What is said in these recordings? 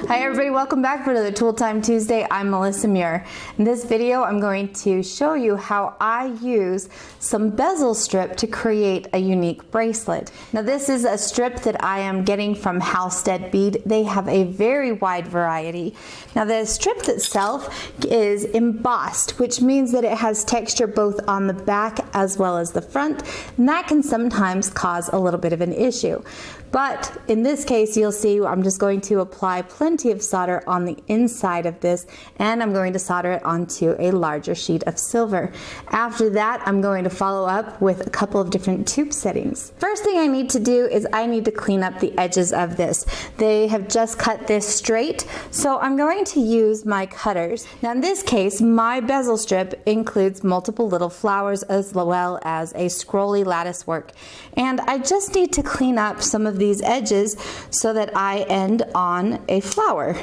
Hi everybody, welcome back for another Tool Time Tuesday. I'm Melissa Muir. In this video, I'm going to show you how I use some bezel strip to create a unique bracelet. Now this is a strip that I am getting from Halstead Bead. They have a very wide variety. Now the strip itself is embossed, which means that it has texture both on the back as well as the front, and that can sometimes cause a little bit of an issue. But in this case, you'll see I'm just going to apply plenty of solder on the inside of this, and I'm going to solder it onto a larger sheet of silver. After that, I'm going to follow up with a couple of different tube settings. First thing I need to do is I need to clean up the edges of this. They have just cut this straight, so I'm going to use my cutters. Now in this case, my bezel strip includes multiple little flowers as well as a scrolly lattice work. And I just need to clean up some of these edges so that I end on a flower.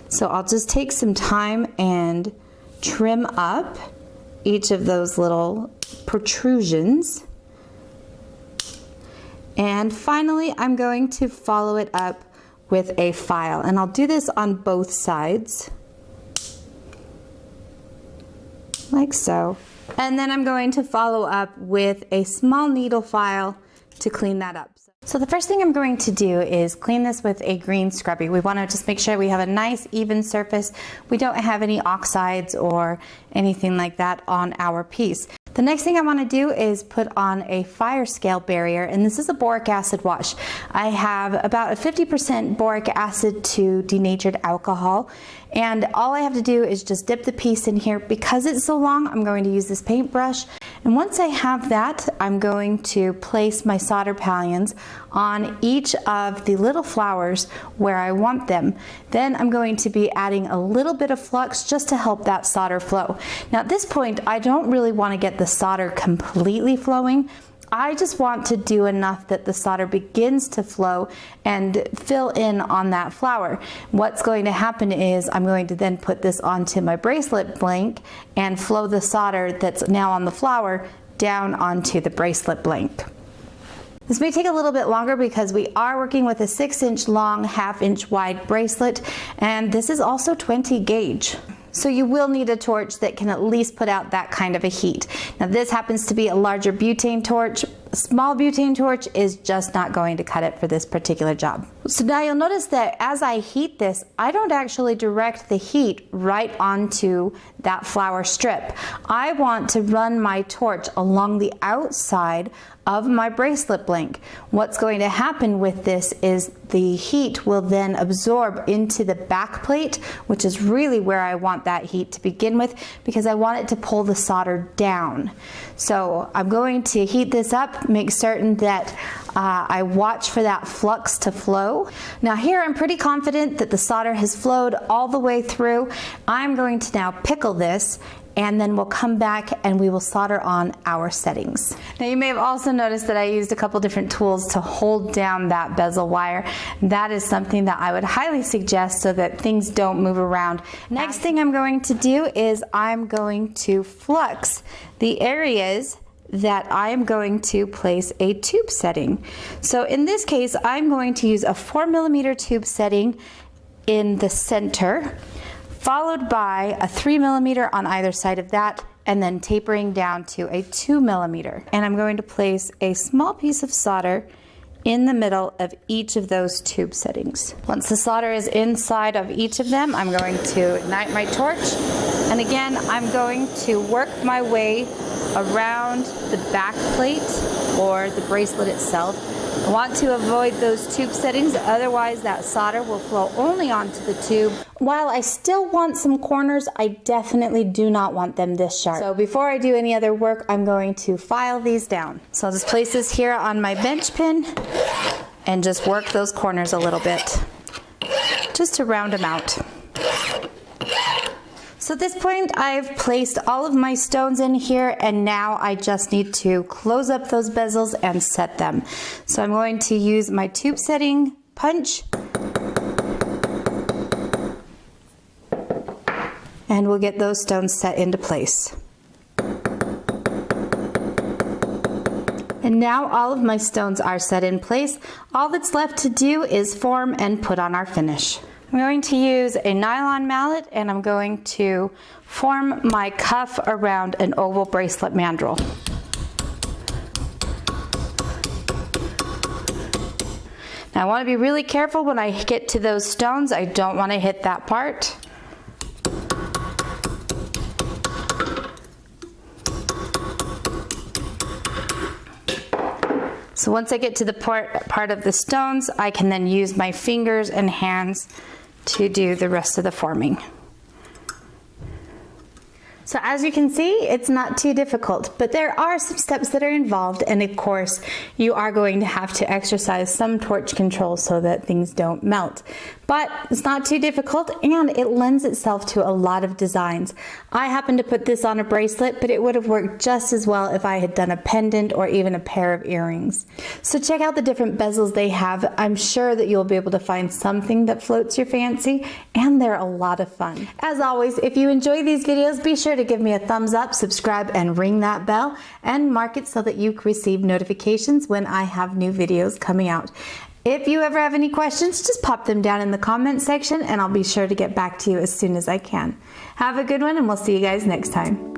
So I'll just take some time and trim up each of those little protrusions. And finally, I'm going to follow it up with a file, and I'll do this on both sides, like so. And then I'm going to follow up with a small needle file to clean that up. So the first thing I'm going to do is clean this with a green scrubby. We want to just make sure we have a nice even surface. We don't have any oxides or anything like that on our piece. The next thing I want to do is put on a fire scale barrier, and this is a boric acid wash. I have about a 50% boric acid to denatured alcohol, and all I have to do is just dip the piece in here. Because it's so long, I'm going to use this paintbrush, and once I have that, I'm going to place my solder pallions on each of the little flowers where I want them. Then I'm going to be adding a little bit of flux just to help that solder flow. Now at this point, I don't really want to get the solder completely flowing. I just want to do enough that the solder begins to flow and fill in on that flower. What's going to happen is I'm going to then put this onto my bracelet blank and flow the solder that's now on the flower down onto the bracelet blank. This may take a little bit longer because we are working with a 6-inch long, 1/2 inch wide bracelet, and this is also 20 gauge. So you will need a torch that can at least put out that kind of a heat. Now this happens to be a larger butane torch. A small butane torch is just not going to cut it for this particular job. So now you'll notice that as I heat this, I don't actually direct the heat right onto that flower strip. I want to run my torch along the outside of my bracelet blank. What's going to happen with this is the heat will then absorb into the back plate, which is really where I want that heat to begin with, because I want it to pull the solder down. So I'm going to heat this up, make certain that I watch for that flux to flow. Now here I'm pretty confident that the solder has flowed all the way through. I'm going to now pickle this, and then we'll come back and we will solder on our settings. Now you may have also noticed that I used a couple different tools to hold down that bezel wire. That is something that I would highly suggest so that things don't move around. Next thing I'm going to do is I'm going to flux the areas that I am going to place a tube setting. So in this case, I'm going to use a 4mm tube setting in the center, followed by a 3mm on either side of that, and then tapering down to a 2mm. And I'm going to place a small piece of solder in the middle of each of those tube settings. Once the solder is inside of each of them, I'm going to ignite my torch. And again, I'm going to work my way around the back plate or the bracelet itself. I want to avoid those tube settings, otherwise that solder will flow only onto the tube. While I still want some corners, I definitely do not want them this sharp. So before I do any other work, I'm going to file these down. So I'll just place this here on my bench pin and just work those corners a little bit, just to round them out. So at this point, I've placed all of my stones in here, and now I just need to close up those bezels and set them. So I'm going to use my tube setting punch, and we'll get those stones set into place. And now all of my stones are set in place. All that's left to do is form and put on our finish. I'm going to use a nylon mallet and I'm going to form my cuff around an oval bracelet mandrel. Now I want to be really careful when I get to those stones. I don't want to hit that part. So once I get to the part of the stones, I can then use my fingers and hands to do the rest of the forming. So as you can see, it's not too difficult, but there are some steps that are involved, and of course, you are going to have to exercise some torch control so that things don't melt. But it's not too difficult, and it lends itself to a lot of designs. I happen to put this on a bracelet, but it would have worked just as well if I had done a pendant or even a pair of earrings. So check out the different bezels they have. I'm sure that you'll be able to find something that floats your fancy, and they're a lot of fun. As always, if you enjoy these videos, be sure to give me a thumbs up, subscribe, and ring that bell, and mark it so that you receive notifications when I have new videos coming out. If you ever have any questions, just pop them down in the comment section and I'll be sure to get back to you as soon as I can. Have a good one, and we'll see you guys next time.